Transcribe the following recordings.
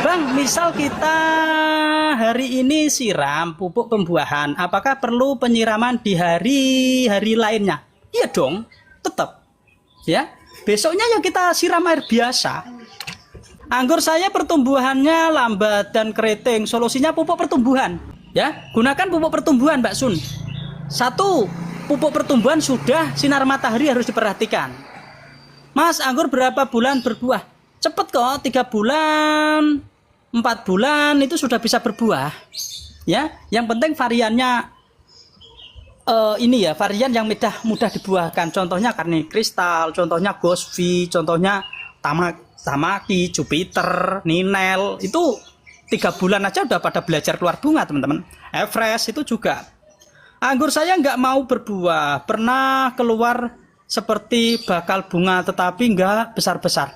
Bang, misal kita hari ini siram pupuk pembuahan, apakah perlu penyiraman di hari-hari lainnya? Iya dong, tetap. Ya, besoknya ya kita siram air biasa. Anggur saya pertumbuhannya lambat dan keriting, solusinya pupuk pertumbuhan. Ya, gunakan pupuk pertumbuhan, Mbak Sun. Satu, pupuk pertumbuhan sudah, sinar matahari harus diperhatikan. Mas, anggur berapa bulan berbuah? Cepet kok, 3 bulan, 4 bulan itu sudah bisa berbuah. Ya, yang penting variannya ini ya, varian yang mudah dibuahkan. Contohnya Karni Kristal, contohnya Gosvi, contohnya Tamaki, Jupiter, Ninel. Itu 3 bulan aja udah pada belajar keluar bunga, teman-teman. Everest itu juga. Anggur saya nggak mau berbuah, pernah keluar seperti bakal bunga tetapi nggak besar-besar.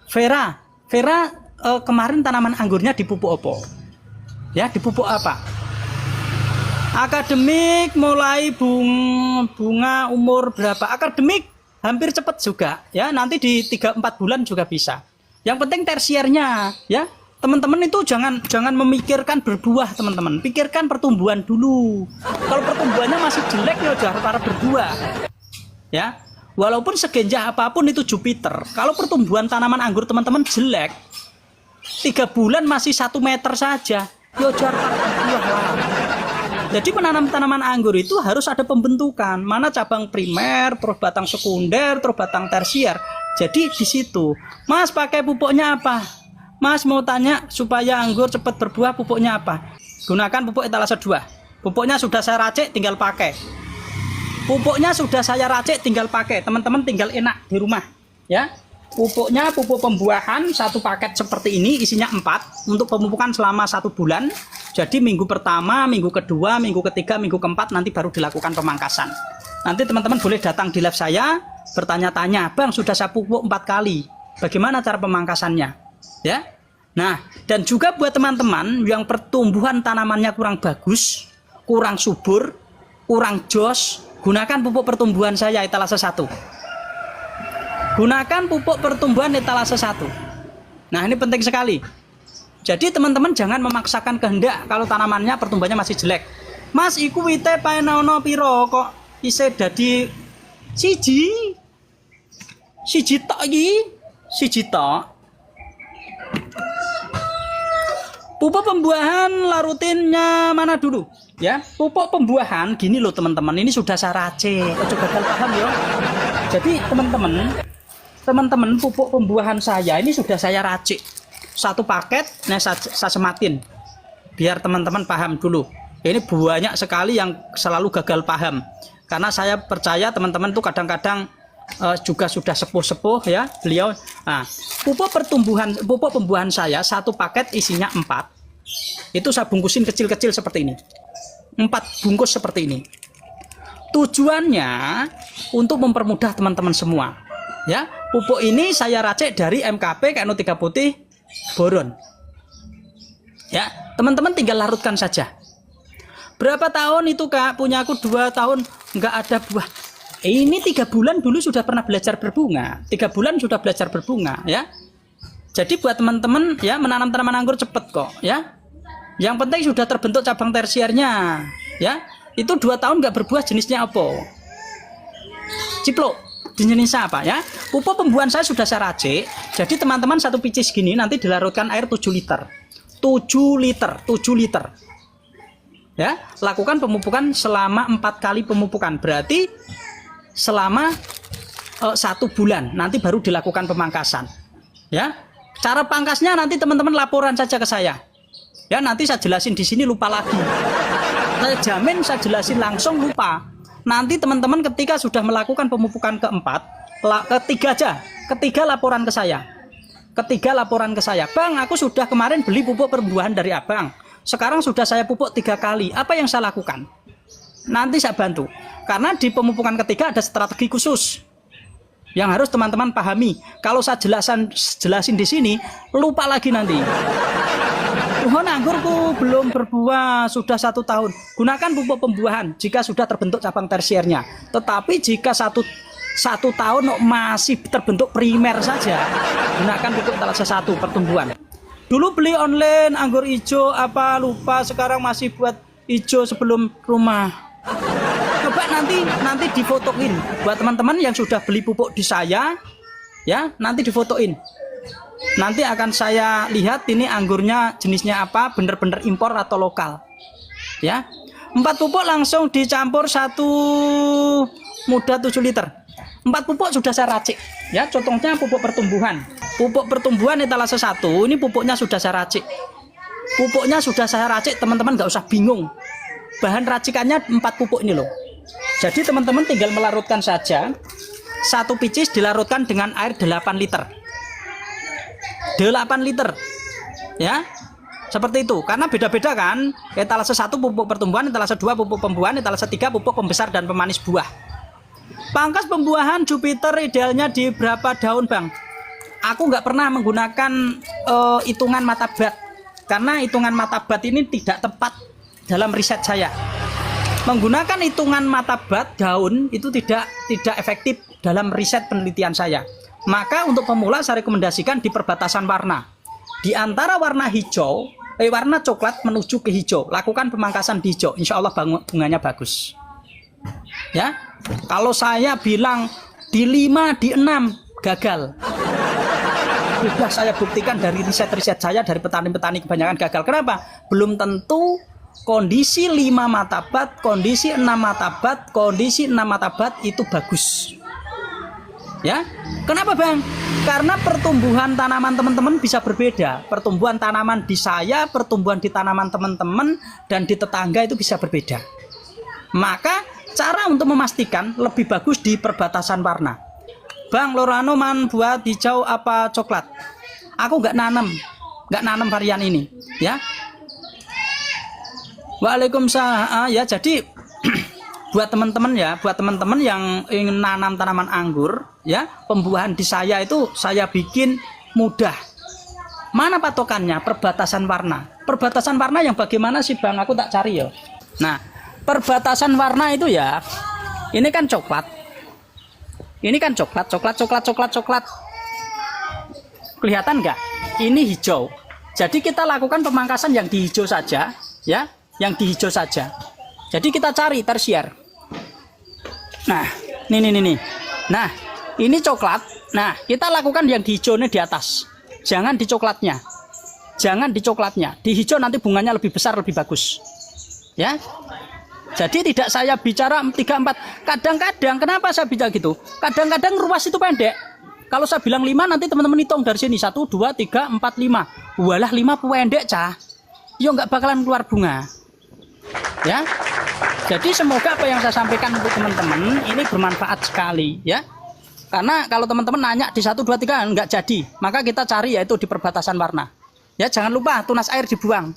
Vera, kemarin tanaman anggurnya dipupuk apa? Ya, dipupuk apa? Akademik mulai bunga umur berapa? Akademik hampir cepat juga, ya. Nanti di 3-4 bulan juga bisa. Yang penting tersiernya, ya. Teman-teman itu jangan memikirkan berbuah, teman-teman. Pikirkan pertumbuhan dulu. Kalau pertumbuhannya masih jelek ya jangan para berbuah. Ya. Walaupun segenjah apapun itu Jupiter, kalau pertumbuhan tanaman anggur teman-teman jelek, 3 bulan masih 1 meter saja, yo jarang berbuah lah. Jadi menanam tanaman anggur itu harus ada pembentukan, mana cabang primer, terus batang sekunder, terus batang tersier. Jadi di situ, Mas pakai pupuknya apa? Mas mau tanya supaya anggur cepat berbuah, pupuknya apa? Gunakan pupuk etalase 2. Pupuknya sudah saya racik, tinggal pakai. Pupuknya sudah saya racik, tinggal pakai. Teman-teman tinggal enak di rumah, ya. Pupuknya pupuk pembuahan 1 paket seperti ini, isinya 4 untuk pemupukan selama 1 bulan. Jadi minggu pertama, minggu kedua, minggu ketiga, minggu keempat nanti baru dilakukan pemangkasan. Nanti teman-teman boleh datang di live saya bertanya-tanya, Bang sudah saya pupuk 4 kali, bagaimana cara pemangkasannya, ya. Nah, dan juga buat teman-teman yang pertumbuhan tanamannya kurang bagus, kurang subur, kurang jos, gunakan pupuk pertumbuhan saya etalase 1. Gunakan pupuk pertumbuhan etalase 1. Nah, ini penting sekali. Jadi teman-teman jangan memaksakan kehendak kalau tanamannya pertumbuhannya masih jelek. Mas, iku wite paenono piro kok isih dadi siji tok iki, siji tok. Pupuk pembuahan larutinnya mana dulu? Ya, pupuk pembuahan gini loh teman-teman, ini sudah saya racik. Coba kalian paham ya. Jadi teman-teman pupuk pembuahan saya ini sudah saya racik. 1 paket, nah saya sematin. Biar teman-teman paham dulu. Ini banyak sekali yang selalu gagal paham. Karena saya percaya teman-teman tuh kadang-kadang juga sudah sepuh-sepuh ya beliau. Nah, pupuk pembuahan saya 1 paket isinya 4. Itu saya bungkusin kecil-kecil seperti ini. 4 bungkus seperti ini. Tujuannya untuk mempermudah teman-teman semua. Ya, pupuk ini saya racik dari MKP Kano3 Putih Boron. Ya, teman-teman tinggal larutkan saja. Berapa tahun itu Kak? Punya aku 2 tahun nggak ada buah. Ini 3 bulan dulu sudah pernah belajar berbunga. 3 bulan sudah belajar berbunga, ya. Jadi buat teman-teman ya menanam tanaman anggur cepet kok, ya. Yang penting sudah terbentuk cabang tersiernya, ya. Itu 2 tahun nggak berbuah jenisnya apa? Ciplok. Jenisnya apa ya? Pupuk pembuahan saya sudah saya racik. Jadi teman-teman 1 picis gini nanti dilarutkan air 7 liter. 7 liter. Ya, lakukan pemupukan selama 4 kali pemupukan. Berarti selama 1 bulan nanti baru dilakukan pemangkasan. Ya, cara pangkasnya nanti teman-teman laporan saja ke saya. Ya, nanti saya jelasin di sini lupa lagi. Saya jamin saya jelasin langsung lupa. Nanti teman-teman ketika sudah melakukan pemupukan keempat, ketiga laporan ke saya. Bang, aku sudah kemarin beli pupuk perbuahan dari abang. Sekarang sudah saya pupuk 3 kali. Apa yang saya lakukan? Nanti saya bantu. Karena di pemupukan ketiga ada strategi khusus yang harus teman-teman pahami. Kalau saya jelasin di sini, lupa lagi nanti. Anggurku belum berbuah sudah 1 tahun. Gunakan pupuk pembuahan jika sudah terbentuk cabang tersiernya. Tetapi jika satu tahun masih terbentuk primer saja, gunakan pupuk etalase 1 pertumbuhan. Dulu beli online anggur hijau apa lupa, sekarang masih buat hijau sebelum rumah. Coba nanti difotoin buat teman-teman yang sudah beli pupuk di saya, ya, nanti difotoin. Nanti akan saya lihat ini anggurnya jenisnya apa, bener-bener impor atau lokal. Ya. 4 pupuk langsung dicampur 1 muda 7 liter. 4 pupuk sudah saya racik. Ya, contohnya pupuk pertumbuhan. Pupuk pertumbuhan etalase 1, ini pupuknya sudah saya racik. Pupuknya sudah saya racik, teman-teman nggak usah bingung. Bahan racikannya 4 pupuk ini loh. Jadi teman-teman tinggal melarutkan saja. 1 picis dilarutkan dengan air 8 liter. 8 liter. Ya. Seperti itu. Karena beda-beda kan. Etalase 1 pupuk pertumbuhan, etalase 2 pupuk pembuahan, etalase 3 pupuk pembesar dan pemanis buah. Pangkas pembuahan Jupiter idealnya di berapa daun, Bang? Aku nggak pernah menggunakan hitungan mata bat. Karena hitungan mata bat ini tidak tepat dalam riset saya. Menggunakan hitungan mata bat daun itu tidak efektif dalam riset penelitian saya. Maka untuk pemula saya rekomendasikan di perbatasan warna. Di antara warna hijau, warna coklat menuju ke hijau, lakukan pemangkasan di hijau. Insya Allah bunganya bagus. Ya, kalau saya bilang di 5, di 6 gagal. Sudah saya buktikan dari riset-riset saya, dari petani-petani kebanyakan gagal. Kenapa? Belum tentu kondisi 5 mata bat, kondisi 6 mata bat, kondisi 6 mata bat itu bagus. Ya, kenapa, Bang? Karena pertumbuhan tanaman teman-teman bisa berbeda. Pertumbuhan tanaman di saya, pertumbuhan di tanaman teman-teman dan di tetangga itu bisa berbeda. Maka cara untuk memastikan lebih bagus di perbatasan warna. Bang, Lorano man buat hijau apa coklat? Aku nggak nanam varian ini, ya. Waalaikumsalam. Ya, jadi buat teman-teman yang ingin nanam tanaman anggur, ya, pembuahan di saya itu saya bikin mudah. Mana patokannya? Perbatasan warna. Perbatasan warna yang bagaimana sih, Bang? Aku tak cari ya. Nah, perbatasan warna itu ya, ini kan coklat. Ini kan coklat. Kelihatan nggak? Ini hijau. Jadi kita lakukan pemangkasan yang di hijau saja, ya, yang di hijau saja. Jadi kita cari tersier. Nah, nih. Nah, ini coklat. Nah, kita lakukan yang di hijaunya di atas. Jangan di coklatnya. Di hijau nanti bunganya lebih besar, lebih bagus. Ya. Jadi tidak saya bicara 3, 4. Kadang-kadang kenapa saya bicara gitu? Kadang-kadang ruas itu pendek. Kalau saya bilang 5 nanti teman-teman hitung dari sini 1, 2, 3, 4, 5. Walah 5 pendek, cah. Yo nggak bakalan keluar bunga. Ya. Jadi semoga apa yang saya sampaikan untuk teman-teman ini bermanfaat sekali, ya. Karena kalau teman-teman nanya di 1, 2, 3 nggak jadi, maka kita cari yaitu di perbatasan warna. Ya, jangan lupa tunas air dibuang.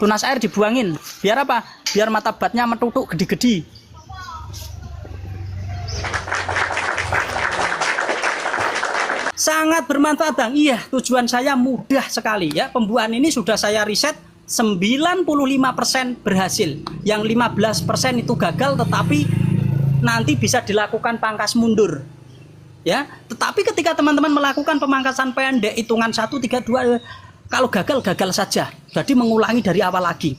Tunas air dibuangin. Biar apa? Biar mata batnya metutuk gede-gede. Sangat bermanfaat, Bang. Iya, tujuan saya mudah sekali, ya. Pembuahan ini sudah saya riset 95% berhasil. Yang 15% itu gagal, tetapi nanti bisa dilakukan pangkas mundur. Ya, tetapi ketika teman-teman melakukan pemangkasan pendek hitungan 1, 3, 2, kalau gagal saja. Jadi mengulangi dari awal lagi.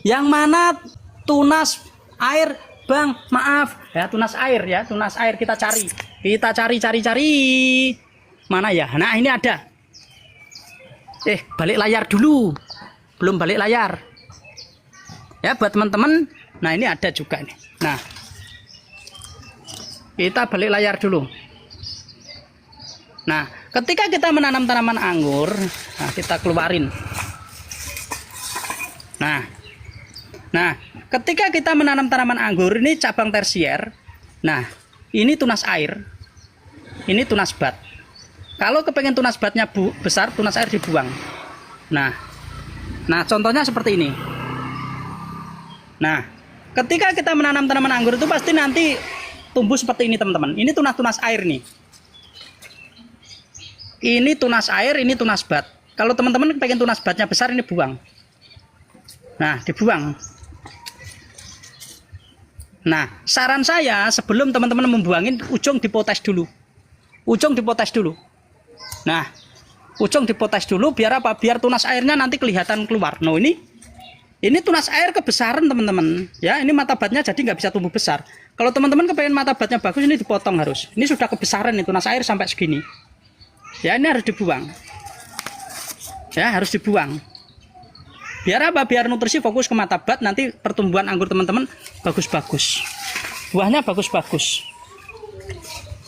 Yang mana tunas air, Bang? Maaf, ya, tunas air, ya, tunas air kita cari. Kita cari. Mana ya? Nah, ini ada. Balik layar dulu. Belum balik layar. Ya, buat teman-teman. Nah, ini ada juga nih. Nah, kita balik layar dulu. Nah, ketika kita menanam tanaman anggur, nah, kita keluarin. Nah, ketika kita menanam tanaman anggur, ini cabang tersier. Nah, ini tunas air. Ini tunas bat. Kalau kepengen tunas batnya besar, tunas air dibuang. Nah, contohnya seperti ini. Nah, ketika kita menanam tanaman anggur itu pasti nanti tumbuh seperti ini, teman-teman. Ini tunas air nih. Ini tunas air, ini tunas bat. Kalau teman-teman pengen tunas batnya besar, ini buang. Nah, dibuang. Nah, saran saya sebelum teman-teman membuangin, ujung dipotes dulu. Nah, Ujung dipotes dulu biar apa? Biar tunas airnya nanti kelihatan keluar. Nah, ini tunas air kebesaran teman-teman. Ya, ini mata batnya jadi nggak bisa tumbuh besar. Kalau teman-teman kepengen mata batnya bagus, ini dipotong harus. Ini sudah kebesaran nih tunas air sampai segini. Ya, ini harus dibuang. Ya, harus dibuang. Biar apa? Biar nutrisi fokus ke mata bat, nanti pertumbuhan anggur teman-teman bagus-bagus. Buahnya bagus-bagus.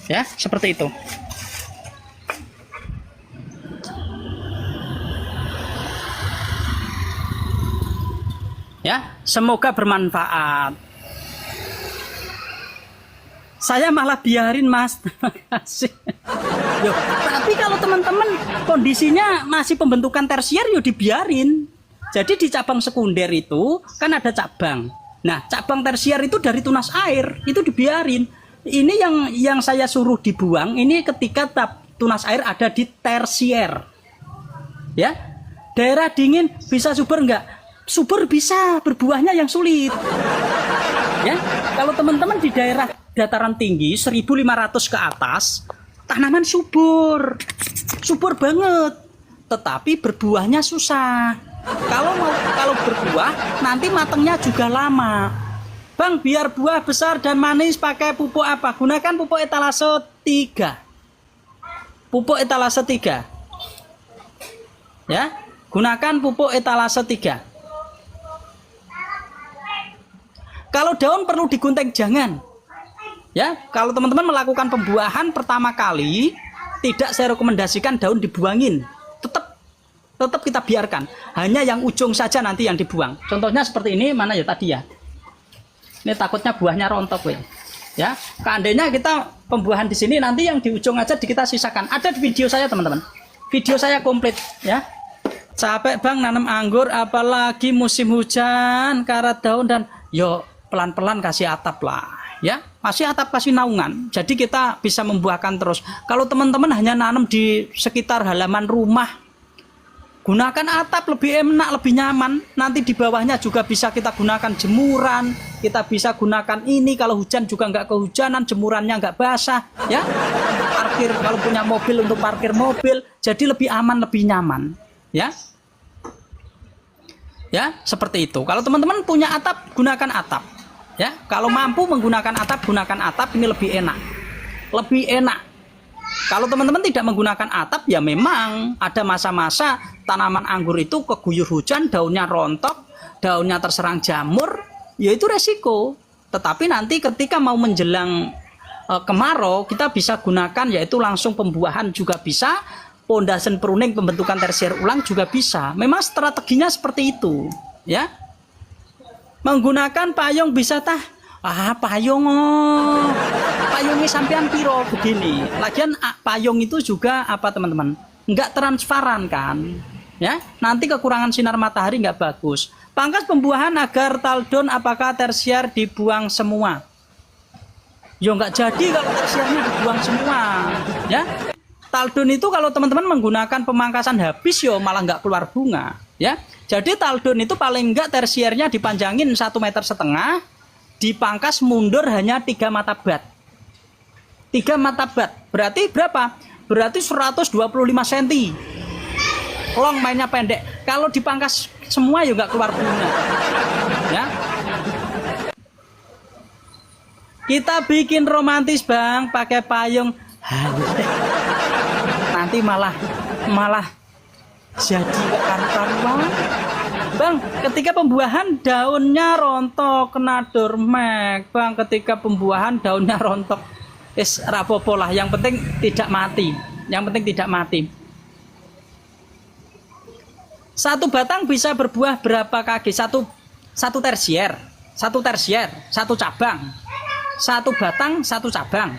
Ya, seperti itu. Ya, semoga bermanfaat. Saya malah biarin, Mas. Terima kasih. Yo, tapi kalau teman-teman kondisinya masih pembentukan tersier, yo dibiarin. Jadi di cabang sekunder itu kan ada cabang. Nah, cabang tersier itu dari tunas air, itu dibiarin. Ini yang saya suruh dibuang, ini ketika tunas air ada di tersier. Ya. Daerah dingin bisa subur enggak? Subur bisa, berbuahnya yang sulit. Ya, kalau teman-teman di daerah dataran tinggi 1.500 ke atas, tanaman subur banget, tetapi berbuahnya susah. Kalau berbuah nanti matangnya juga lama. Bang, biar buah besar dan manis pakai pupuk apa? Gunakan pupuk etalase 3. Pupuk etalase 3. Ya, gunakan pupuk etalase 3. Kalau daun perlu digunting jangan. Ya, kalau teman-teman melakukan pembuahan pertama kali, tidak saya rekomendasikan daun dibuangin. Tetap kita biarkan. Hanya yang ujung saja nanti yang dibuang. Contohnya seperti ini, mana ya tadi ya. Ini takutnya buahnya rontok ya. Seandainya kita pembuahan di sini, nanti yang di ujung aja kita sisakan. Ada di video saya teman-teman. Video saya komplit ya. Capek bang nanam anggur, apalagi musim hujan, karat daun dan yo pelan-pelan kasih atap lah ya, kasih atap, kasih naungan, jadi kita bisa membuahkan terus. Kalau teman-teman hanya nanam di sekitar halaman rumah, gunakan atap, lebih enak, lebih nyaman. Nanti di bawahnya juga bisa kita gunakan jemuran, kita bisa gunakan ini, kalau hujan juga nggak kehujanan, jemurannya nggak basah ya. Parkir, kalau punya mobil untuk parkir mobil, jadi lebih aman, lebih nyaman ya. Ya, seperti itu. Kalau teman-teman punya atap, gunakan atap. Ya, kalau mampu menggunakan atap, gunakan atap, ini lebih enak. Lebih enak. Kalau teman-teman tidak menggunakan atap, ya memang ada masa-masa tanaman anggur itu keguyur hujan, daunnya rontok, daunnya terserang jamur, ya itu resiko. Tetapi nanti ketika mau menjelang kemarau, kita bisa gunakan yaitu langsung pembuahan juga bisa, pondasi pruning pembentukan tersier ulang juga bisa. Memang strateginya seperti itu, ya. Menggunakan payung bisa tah? Payung payungnya sampean piro begini. Lagian payung itu juga apa teman-teman? Enggak transparan kan? Ya, nanti kekurangan sinar matahari nggak bagus. Pangkas pembuahan agar taldon apakah tersier dibuang semua? Yo nggak jadi kalau tersiernya dibuang semua, ya. Taldon itu kalau teman-teman menggunakan pemangkasan habis yo malah nggak keluar bunga, ya. Jadi taldon itu paling enggak tersiernya dipanjangin 1,5 meter, dipangkas mundur hanya 3 mata bat. 3 mata bat berarti berapa? Berarti 125 cm. Long mainnya pendek. Kalau dipangkas semua ya nggak keluar bunga, ya. Kita bikin romantis bang, pakai payung. Nanti malah jadi karuan. Bang, ketika pembuahan daunnya rontok, kena dormek. Bang, ketika pembuahan daunnya rontok, rapopo lah. Yang penting tidak mati. Yang penting tidak mati. Satu batang bisa berbuah berapa kaki? Satu tersier, satu cabang. Satu batang, satu cabang.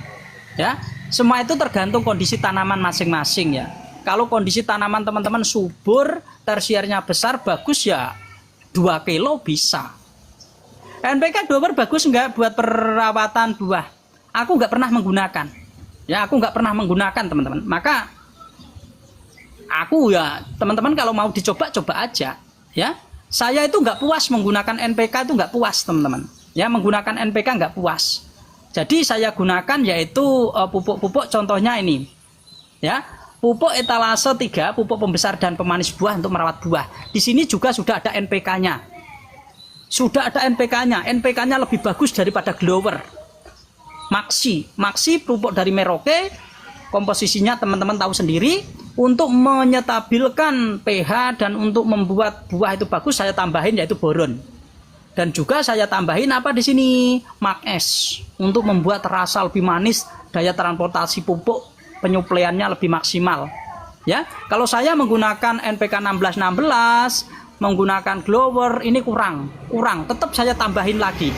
Ya, semua itu tergantung kondisi tanaman masing-masing ya. Kalau kondisi tanaman teman-teman subur, tersiernya besar, bagus ya 2 kilo bisa. NPK 2 bagus enggak buat perawatan buah? Aku nggak pernah menggunakan. Ya, aku nggak pernah menggunakan teman-teman. Maka aku ya teman-teman kalau mau dicoba, coba aja. Ya, saya itu nggak puas menggunakan NPK, itu nggak puas teman-teman. Ya, menggunakan NPK nggak puas. Jadi saya gunakan yaitu pupuk-pupuk contohnya ini. Ya. Pupuk etalase 3, pupuk pembesar dan pemanis buah untuk merawat buah. Di sini juga sudah ada NPK-nya. Sudah ada NPK-nya. NPK-nya lebih bagus daripada Grower. Maxi pupuk dari Merauke. Komposisinya teman-teman tahu sendiri. Untuk menyetabilkan pH dan untuk membuat buah itu bagus, saya tambahin yaitu boron. Dan juga saya tambahin apa di sini? Mag-S untuk membuat rasa lebih manis, daya transportasi pupuk penyuplaiannya lebih maksimal. Ya, kalau saya menggunakan NPK 1616, menggunakan Grower ini kurang. Tetap saya tambahin lagi.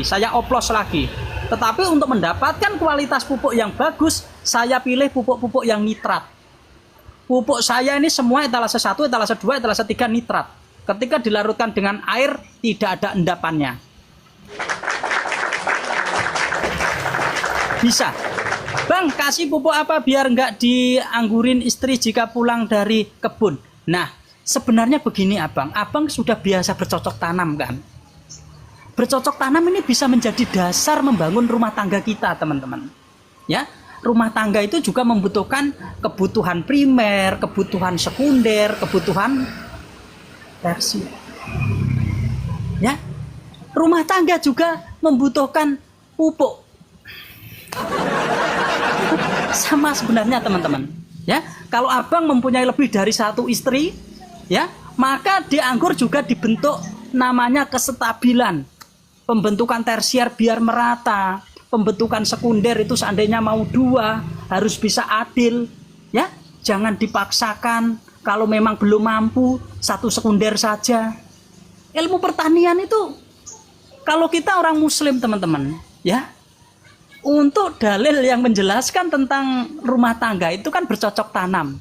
Saya oplos lagi. Tetapi untuk mendapatkan kualitas pupuk yang bagus, saya pilih pupuk-pupuk yang nitrat. Pupuk saya ini semua etalase 1, etalase 2, etalase 3 nitrat. Ketika dilarutkan dengan air, tidak ada endapannya. Bisa. Bang, kasih pupuk apa biar nggak dianggurin istri jika pulang dari kebun? Nah, sebenarnya begini abang. Abang sudah biasa bercocok tanam kan? Bercocok tanam ini bisa menjadi dasar membangun rumah tangga kita, teman-teman. Ya, rumah tangga itu juga membutuhkan kebutuhan primer, kebutuhan sekunder, kebutuhan tersier. Ya, rumah tangga juga membutuhkan pupuk. Sama sebenarnya, teman-teman. Ya, kalau abang mempunyai lebih dari 1 istri, ya, maka di anggur juga dibentuk namanya kesestabilan. Pembentukan tersier biar merata, pembentukan sekunder itu seandainya mau 2 harus bisa adil, ya, jangan dipaksakan. Kalau memang belum mampu 1 sekunder saja. Ilmu pertanian itu kalau kita orang muslim, teman-teman, ya, untuk dalil yang menjelaskan tentang rumah tangga itu kan bercocok tanam.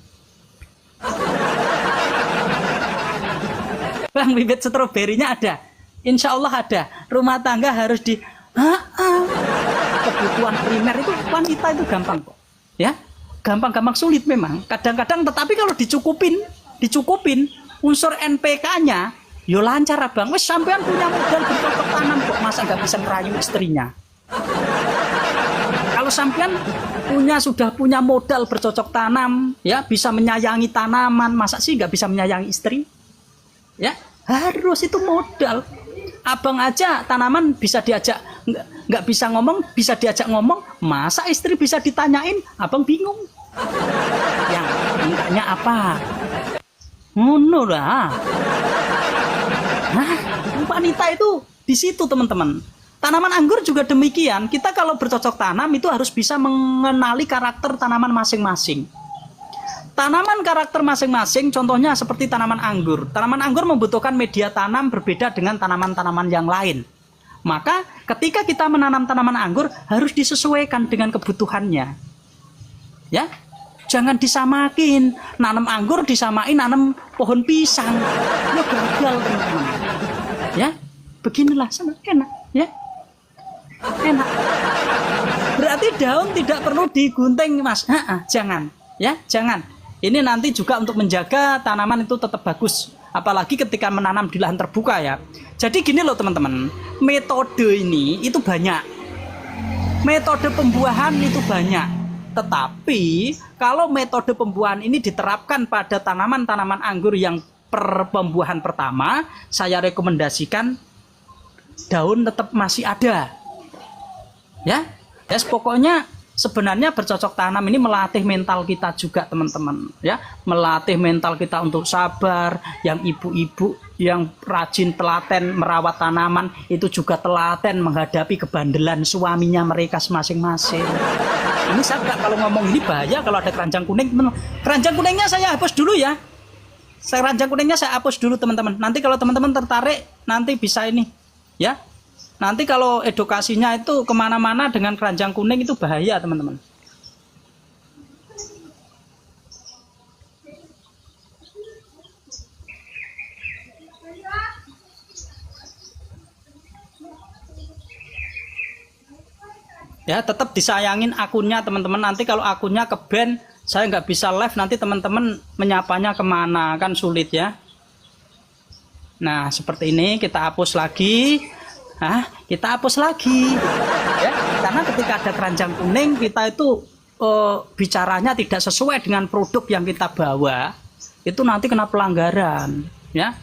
Bang, bibit stroberinya ada. Insya Allah ada. Rumah tangga harus kebutuhan primer itu wanita itu gampang kok. Ya, gampang sulit memang. Kadang-kadang, tetapi kalau dicukupin unsur NPK-nya, yo lancar abang. Wes sampean punya modal bercocok tanam kok, masa nggak bisa ngerayu istrinya? Kalau sampean sudah punya modal bercocok tanam, ya bisa menyayangi tanaman, masa sih nggak bisa menyayangi istri? Ya, harus itu modal. Abang aja tanaman bisa diajak nggak bisa ngomong, bisa diajak ngomong, masa istri bisa ditanyain, abang bingung. Yang mintanya apa? Ngono lah. Nah, wanita itu di situ, teman-teman. Tanaman anggur juga demikian. Kita kalau bercocok tanam itu harus bisa mengenali karakter tanaman masing-masing. Tanaman karakter masing-masing, contohnya seperti tanaman anggur. Tanaman anggur membutuhkan media tanam berbeda dengan tanaman-tanaman yang lain. Maka ketika kita menanam tanaman anggur harus disesuaikan dengan kebutuhannya. Ya, jangan disamakin. Nanam anggur disamain nanam pohon pisang. Ya gagal, teman-teman. Ya, beginilah sama enak, ya. Enak. Berarti daun tidak perlu digunting, Mas. Jangan, ya, jangan. Ini nanti juga untuk menjaga tanaman itu tetap bagus. Apalagi ketika menanam di lahan terbuka, ya. Jadi gini loh, teman-teman. Metode ini itu banyak. Metode pembuahan itu banyak. Tetapi kalau metode pembuahan ini diterapkan pada tanaman-tanaman anggur yang pembuahan pertama, saya rekomendasikan daun tetap masih ada. Ya, pokoknya sebenarnya bercocok tanam ini melatih mental kita juga, teman-teman, ya, melatih mental kita untuk sabar. Yang ibu-ibu yang rajin telaten merawat tanaman itu juga telaten menghadapi kebandelan suaminya mereka masing-masing. Ini saya kalau ngomong ini bahaya kalau ada keranjang kuning, teman. Keranjang kuningnya saya hapus dulu ya. Keranjang kuningnya saya hapus dulu, teman-teman. Nanti kalau teman-teman tertarik nanti bisa ini, ya. Nanti kalau edukasinya itu kemana-mana dengan keranjang kuning itu bahaya, teman-teman. Ya, tetap disayangin akunnya, teman-teman. Nanti kalau akunnya ke-ban, saya nggak bisa live, nanti teman-teman menyapanya kemana, kan sulit ya. Nah, seperti ini kita hapus lagi. Kita hapus lagi, ya, karena ketika ada keranjang kuning kita itu bicaranya tidak sesuai dengan produk yang kita bawa, itu nanti kena pelanggaran, ya.